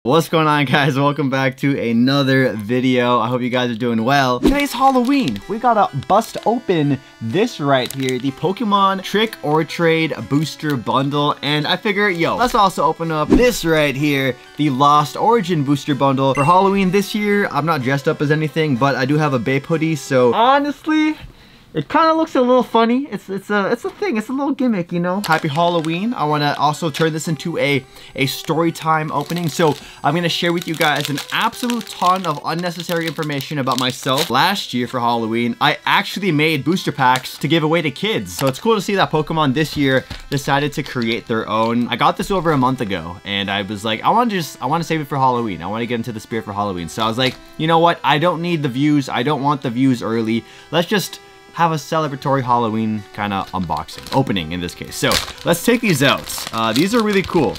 What's going on, guys? Welcome back to another video. I hope you guys are doing well. Today's Halloween. We gotta bust open this right here, the Pokemon Trick or Trade Booster Bundle. And I figure, let's also open up this right here, the Lost Origin Booster Bundle. For Halloween this year, I'm not dressed up as anything, but I do have a Bape hoodie, so honestly, it kind of looks a little funny. It's a thing. It's a little gimmick, you know. Happy Halloween. I want to also turn this into a story time opening. So I'm going to share with you guys an absolute ton of unnecessary information about myself. Last year for Halloween, I actually made booster packs to give away to kids. So it's cool to see that Pokemon this year decided to create their own. I got this over a month ago and I was like, I want to save it for Halloween. I want to get into the spirit for Halloween. So I was like, you know what? I don't need the views. I don't want the views early. Let's just have a celebratory Halloween kind of opening in this case. So let's take these out. These are really cool.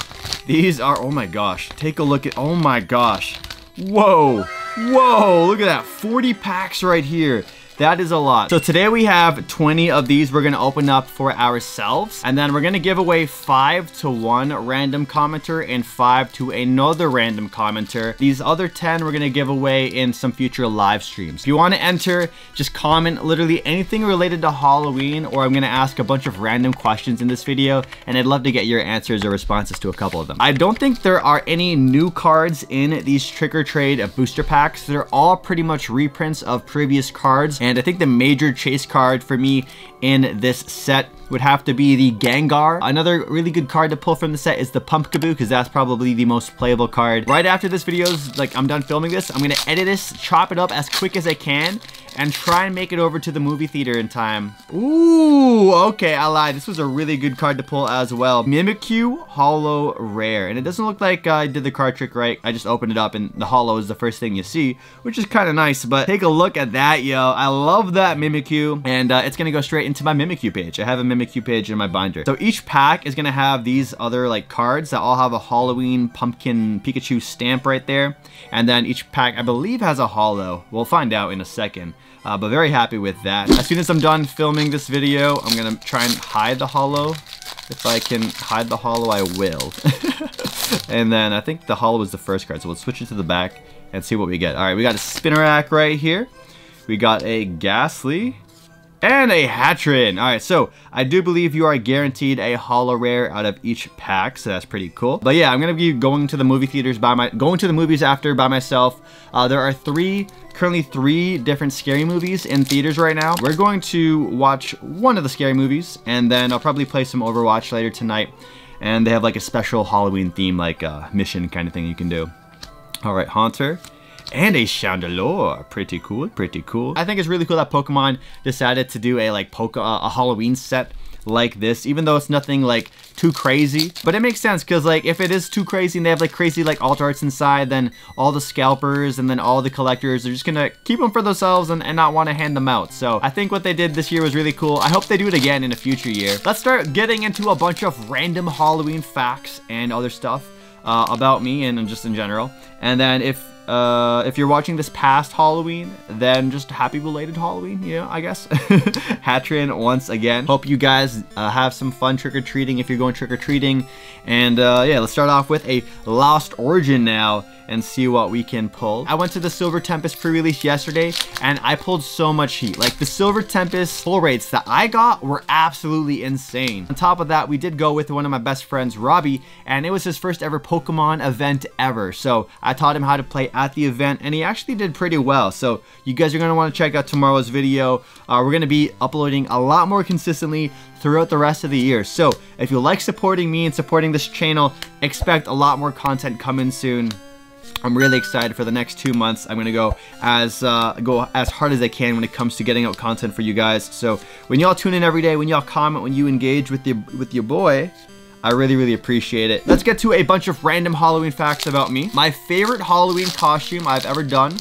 These are, oh my gosh, take a look at, oh my gosh. Whoa, look at that, 40 packs right here. That is a lot. So today we have 20 of these we're gonna open up for ourselves. And then we're gonna give away 5 to one random commenter and 5 to another random commenter. These other 10 we're gonna give away in some future live streams. If you wanna enter, just comment literally anything related to Halloween, or I'm gonna ask a bunch of random questions in this video, and I'd love to get your answers or responses to a couple of them. I don't think there are any new cards in these Trick or Trade booster packs. They're all pretty much reprints of previous cards. And I think the major chase card for me in this set would have to be the Gengar. Another really good card to pull from the set is the Pumpkaboo, because that's probably the most playable card. Right after this video's, like, I'm done filming this, I'm gonna edit this, chop it up as quick as I can, and try and make it over to the movie theater in time. Ooh, okay, I lied. This was a really good card to pull as well. Mimikyu Holo Rare. And it doesn't look like I did the card trick right. I just opened it up and the holo is the first thing you see, which is kind of nice. But take a look at that, yo. I love that Mimikyu. And it's going to go straight into my Mimikyu page. I have a Mimikyu page in my binder. So each pack is going to have these other like cards that all have a Halloween pumpkin Pikachu stamp right there. And then each pack, I believe, has a holo. We'll find out in a second. But very happy with that. As soon as I'm done filming this video, I'm gonna try and hide the holo. If I can hide the holo, I will. And then I think the holo is the first card, so we'll switch it to the back and see what we get. All right, we got a Spinarak right here. We got a Ghastly. And a Hatrin. All right, so I do believe you are guaranteed a holo rare out of each pack, so that's pretty cool. But yeah, I'm gonna be going to the movie theaters going to the movies after by myself. There are currently three different scary movies in theaters right now. We're going to watch one of the scary movies, and then I'll probably play some Overwatch later tonight. And they have like a special Halloween theme, like mission kind of thing you can do. All right, Haunter. And a Chandelure. Pretty cool, pretty cool. I think it's really cool that Pokemon decided to do a Halloween set like this, even though it's nothing like too crazy. But it makes sense, because like if it is too crazy and they have like crazy like alt arts inside, then all the scalpers and then all the collectors are just gonna keep them for themselves and not want to hand them out. So I think what they did this year was really cool. I hope they do it again in a future year. Let's start getting into a bunch of random Halloween facts and other stuff about me and just in general. And then if you're watching this past Halloween, then just happy belated Halloween, you know, I guess. Hatrin once again. Hope you guys have some fun trick-or-treating if you're going trick-or-treating. And yeah, let's start off with a Lost Origin now and see what we can pull. I went to the Silver Tempest pre-release yesterday and I pulled so much heat. Like the Silver Tempest pull rates that I got were absolutely insane. On top of that, we did go with one of my best friends, Robbie, and it was his first ever Pokemon event ever. So I taught him how to play at the event and he actually did pretty well. So you guys are gonna wanna check out tomorrow's video. We're gonna be uploading a lot more consistently throughout the rest of the year. So if you like supporting me and supporting this channel, expect a lot more content coming soon. I'm really excited for the next 2 months. I'm gonna go as hard as I can when it comes to getting out content for you guys. So when y'all tune in every day, when y'all comment, when you engage with your boy, I really appreciate it. Let's get to a bunch of random Halloween facts about me. My favorite Halloween costume I've ever done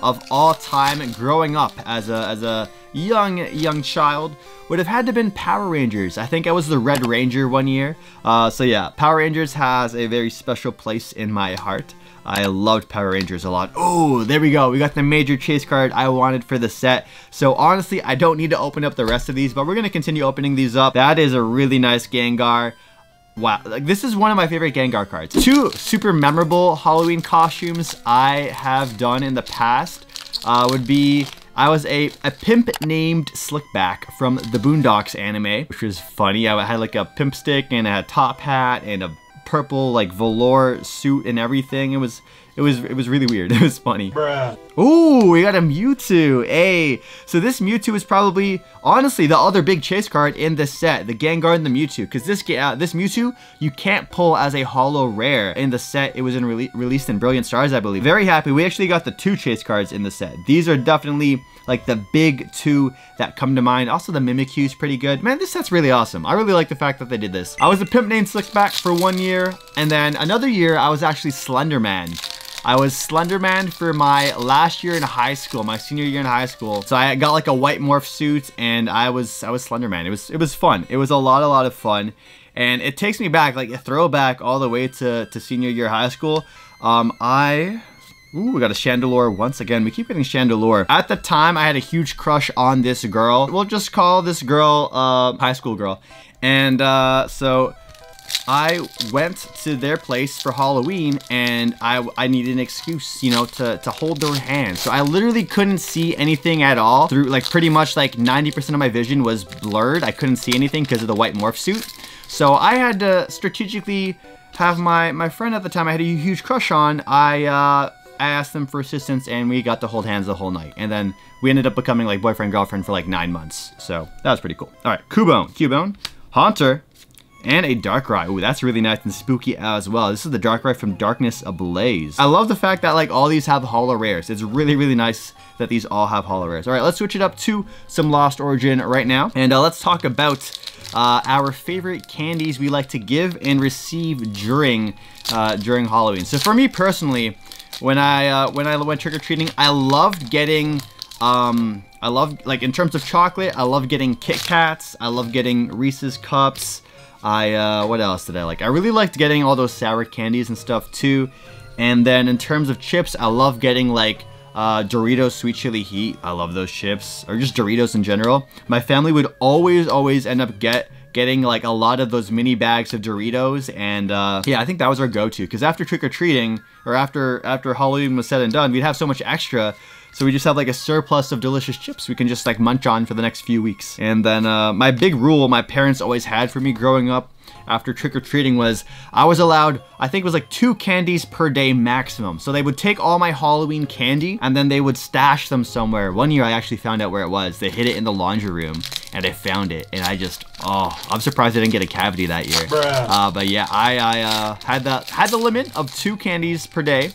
of all time growing up as a young child would have had to been Power Rangers. I think I was the Red Ranger one year. So yeah, Power Rangers has a very special place in my heart. I loved Power Rangers a lot. Oh, there we go. We got the major chase card I wanted for the set. So honestly, I don't need to open up the rest of these, but we're going to continue opening these up. That is a really nice Gengar. wow, like this is one of my favorite Gengar cards. Two super memorable Halloween costumes I have done in the past would be, I was a pimp named Slickback from the Boondocks anime, which was funny. I had like a pimp stick and a top hat and a purple like velour suit and everything. It was really weird. It was funny. Bruh. Ooh, we got a Mewtwo. Hey, so this Mewtwo is probably, honestly, the other big chase card in this set, the Gengar and the Mewtwo, because this Mewtwo you can't pull as a holo rare in the set. It was released in Brilliant Stars, I believe. Very happy. We actually got the 2 chase cards in the set. These are definitely like the big 2 that come to mind. Also, the Mimikyu is pretty good. Man, this set's really awesome. I really like the fact that they did this. I was a pimp named Slickback for 1 year, and then another year I was actually Slenderman. I was Slenderman for my last year in high school, my senior year in high school. So I got like a white morph suit, and I was Slenderman. It was fun. It was a lot of fun, and it takes me back, like a throwback all the way to senior year high school. Ooh, we got a Chandelure once again. We keep getting Chandelure. At the time, I had a huge crush on this girl. We'll just call this girl high school girl, and so I went to their place for Halloween, and I needed an excuse, you know, to hold their hand. So I literally couldn't see anything at all through, like, pretty much like 90% of my vision was blurred. I couldn't see anything because of the white morph suit. So I had to strategically have my friend at the time I had a huge crush on. I asked them for assistance, and we got to hold hands the whole night. And then we ended up becoming like boyfriend girlfriend for like 9 months. So that was pretty cool. All right, Cubone, Haunter, and a Darkrai. Ooh, that's really nice and spooky as well. This is the Darkrai from Darkness Ablaze. I love the fact that like all these have holo rares. It's really nice that these all have holo rares. All right, let's switch it up to some Lost Origin right now. And let's talk about our favorite candies we like to give and receive during Halloween. So for me personally, when I went trick-or-treating, I loved getting I love, like, in terms of chocolate, I love getting Kit Kats. I love getting Reese's Cups. What else did I like? I really liked getting all those sour candies and stuff too. And then in terms of chips, I love getting like Doritos Sweet Chili Heat. I love those chips, or just Doritos in general. My family would always end up getting like a lot of those mini bags of Doritos, and yeah, I think that was our go-to, because after trick-or-treating, or after Halloween was said and done, we'd have so much extra. So we just have like a surplus of delicious chips we can just like munch on for the next few weeks. And then my big rule my parents always had for me growing up after trick-or-treating was I was allowed, I think it was like 2 candies per day maximum. So they would take all my Halloween candy and then they would stash them somewhere. One year I actually found out where it was. They hid it in the laundry room and I found it, and I just, oh, I'm surprised I didn't get a cavity that year. But yeah, I had the limit of 2 candies per day.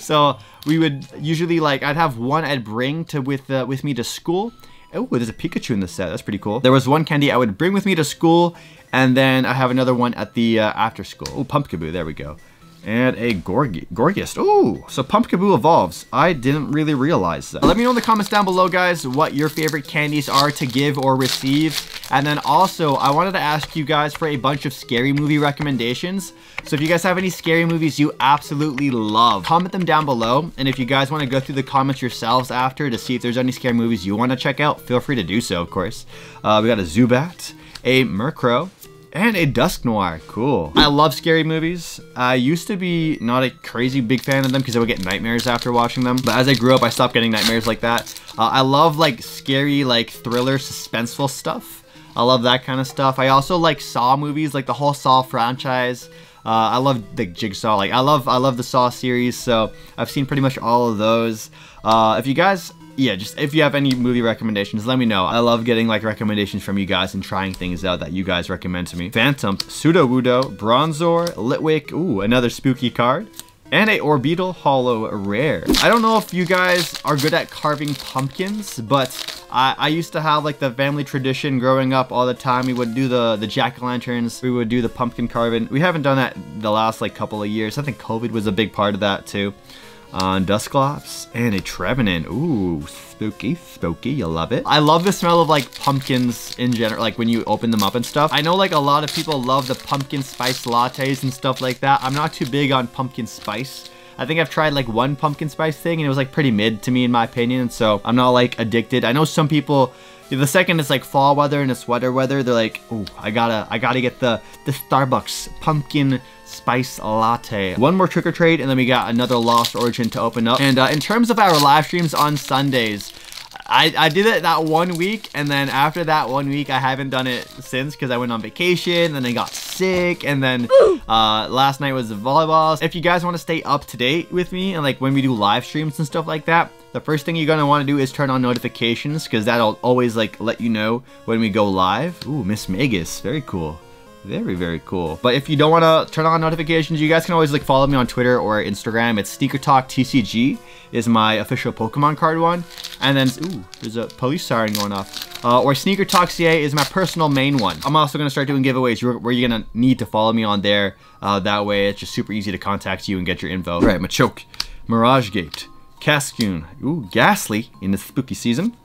So we would usually, like, I'd have one I'd bring with me to school. Oh, there's a Pikachu in the set. That's pretty cool. There was one candy I would bring with me to school, and then I have another one at the after school. Oh, Pumpkaboo. There we go. And a Gorgeist. Ooh, so Pumpkaboo evolves. I didn't really realize that. Let me know in the comments down below, guys, what your favorite candies are to give or receive. And then also, I wanted to ask you guys for a bunch of scary movie recommendations. So if you guys have any scary movies you absolutely love, comment them down below. And if you guys want to go through the comments yourselves after to see if there's any scary movies you want to check out, feel free to do so, of course. We got a Zubat, a Murkrow, and a Dusknoir. Cool. I love scary movies. I used to be not a crazy big fan of them because I would get nightmares after watching them. But as I grew up, I stopped getting nightmares like that. I love like scary, like thriller, suspenseful stuff. I love that kind of stuff. I also like Saw movies, like the whole Saw franchise. I love the Jigsaw. Like I love the Saw series. So I've seen pretty much all of those. If you guys, yeah, just if you have any movie recommendations, let me know. I love getting like recommendations from you guys and trying things out that you guys recommend to me. Phantom, Sudowoodo, Bronzor, Litwick, ooh, another spooky card, and a Orbeetle Holo Rare. I don't know if you guys are good at carving pumpkins, but I used to have like the family tradition growing up all the time. We would do the jack-o'-lanterns, we would do the pumpkin carving. We haven't done that the last like couple of years. I think COVID was a big part of that too. Dusclops, and a Trevenant. Ooh, spooky, you love it. I love the smell of like pumpkins in general, like when you open them up and stuff. I know like a lot of people love the pumpkin spice lattes and stuff like that. I'm not too big on pumpkin spice. I think I've tried like one pumpkin spice thing and it was like pretty mid to me in my opinion, so I'm not like addicted. I know some people, the second it's like fall weather and it's sweater weather, they're like, oh, I gotta get the Starbucks pumpkin spice latte. One more trick or trade and then we got another Lost Origin to open up. And in terms of our live streams on Sundays, I did it that 1 week, and then after that 1 week I haven't done it since because I went on vacation and then I got sick, and then last night was the volleyball. If you guys want to stay up to date with me and like when we do live streams and stuff like that, the first thing you're gonna want to do is turn on notifications, because that'll always like let you know when we go live. Ooh, Miss Magus, very cool. Very, very cool. But if you don't want to turn on notifications, you guys can always like follow me on Twitter or Instagram. It's SneakerTalk TCG is my official Pokemon card one. And then, ooh, there's a police siren going off. Or SneakerTalk CA is my personal main one. I'm also going to start doing giveaways where you're going to need to follow me on there. That way, it's just super easy to contact you and get your info. All right, Machoke, Mirage Gate, Cascoon, ooh, Ghastly in the spooky season.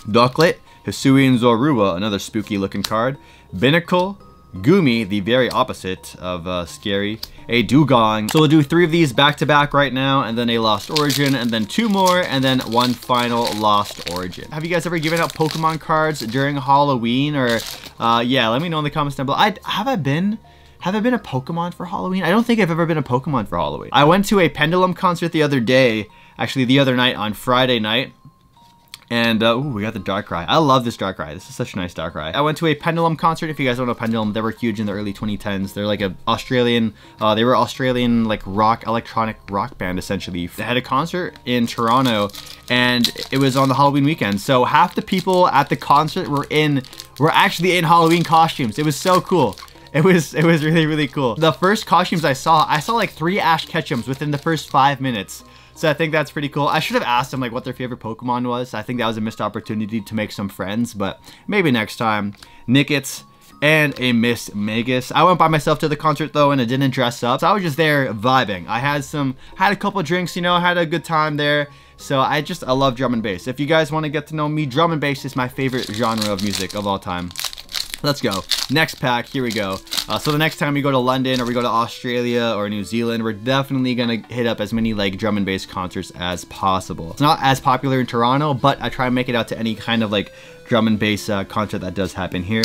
Ducklet, Hisuian Zorua, another spooky looking card. Binnacle, Gumi, the very opposite of Scary, a Dugong. So we'll do 3 of these back to back right now, and then a Lost Origin, and then 2 more, and then 1 final Lost Origin. Have you guys ever given out Pokemon cards during Halloween? Or yeah, let me know in the comments down below. Have I been a Pokemon for Halloween? I don't think I've ever been a Pokemon for Halloween. I went to a Pendulum concert the other day, actually the other night on Friday night. And, ooh, we got the Darkrai. I love this Darkrai. This is such a nice Darkrai. I went to a Pendulum concert. If you guys don't know Pendulum, they were huge in the early 2010s. They're like a Australian, they were Australian, like, electronic rock band, essentially. They had a concert in Toronto, and it was on the Halloween weekend. So half the people at the concert were actually in Halloween costumes. It was so cool. It was really, really cool. The first costumes I saw like 3 Ash Ketchums within the first 5 minutes. So I think that's pretty cool. I should have asked them like what their favorite Pokemon was. I think that was a missed opportunity to make some friends, but maybe next time. Nickets and a Miss Magus. I went by myself to the concert though, and I didn't dress up. So I was just there vibing. I had a couple drinks, you know, had a good time there. So I love drum and bass. If you guys want to get to know me, drum and bass is my favorite genre of music of all time. Let's go. Next pack, here we go. So the next time we go to London or we go to Australia or New Zealand, we're definitely gonna hit up as many like drum and bass concerts as possible. It's not as popular in Toronto, but I try and make it out to any kind of like drum and bass concert that does happen here.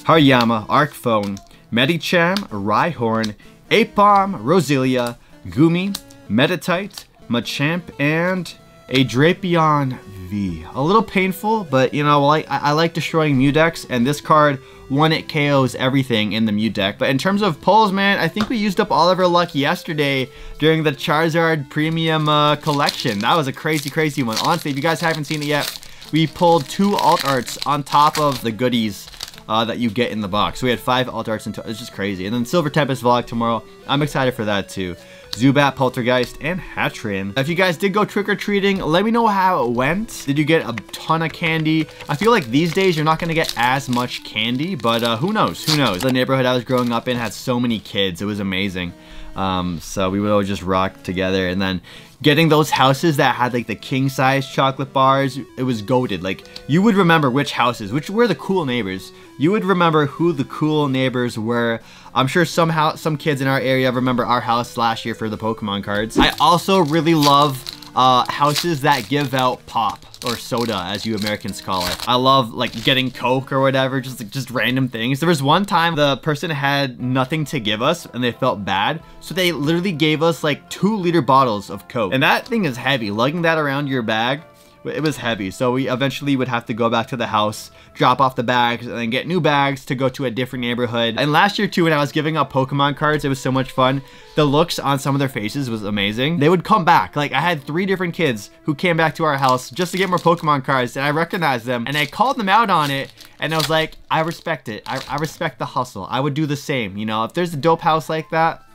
Hariyama, Arcphone, Medicham, Rhyhorn, Apom, Roselia, Gumi, Meditite, Machamp, and a Drapion V. A little painful, but you know, I like destroying Mew decks, and this card, it KOs everything in the Mew deck. But in terms of pulls, man, I think we used up all of our luck yesterday during the Charizard Premium collection. That was a crazy, crazy one. Honestly, if you guys haven't seen it yet, we pulled 2 alt arts on top of the goodies that you get in the box. So we had 5 alt arts, and it's just crazy. And then Silver Tempest vlog tomorrow. I'm excited for that too. Zubat, Poltergeist, and Hatchrin. If you guys did go trick-or-treating, let me know how it went. Did you get a ton of candy? I feel like these days you're not gonna get as much candy, but who knows? Who knows? The neighborhood I was growing up in had so many kids. It was amazing. So we would all just rock together, and then getting those houses that had like the king-size chocolate bars, it was goated. Like, you would remember which houses, which were the cool neighbors. You would remember who the cool neighbors were. I'm sure somehow some kids in our area remember our house last year for the Pokemon cards. I also really love houses that give out pop or soda, as you Americans call it. I love like getting Coke or whatever, just random things. There was one time the person had nothing to give us and they felt bad, so they literally gave us like 2-liter bottles of Coke. And that thing is heavy. Lugging that around your bag, it was heavy. So we eventually would have to go back to the house, drop off the bags, and then get new bags to go to a different neighborhood. And last year too, when I was giving out Pokemon cards, it was so much fun. The looks on some of their faces was amazing. They would come back. Like, I had 3 different kids who came back to our house just to get more Pokemon cards, and I recognized them, and I called them out on it, and I was like, I respect it. I respect the hustle. I would do the same, you know? If there's a dope house like that,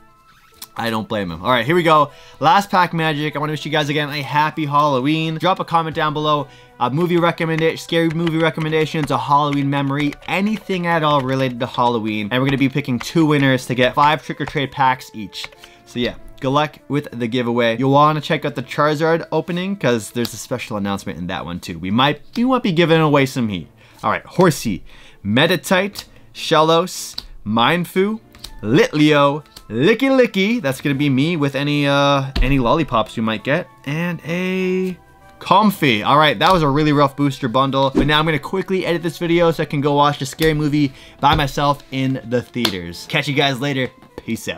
I don't blame him. All right, here we go. Last pack magic. I want to wish you guys again a happy Halloween. Drop a comment down below. Movie recommendation, scary movie recommendations, a Halloween memory, anything at all related to Halloween. And we're going to be picking 2 winners to get 5 trick-or-trade packs each. So yeah, good luck with the giveaway. You'll want to check out the Charizard opening because there's a special announcement in that one too. We might be giving away some heat. All right, Horsey, Meditite, Shellos, Mindfu, Litleo, Licky Licky, that's gonna be me with any lollipops you might get, and a Comfy. All right, that was a really rough booster bundle, but now I'm gonna quickly edit this video so I can go watch the scary movie by myself in the theaters. Catch you guys later. Peace out.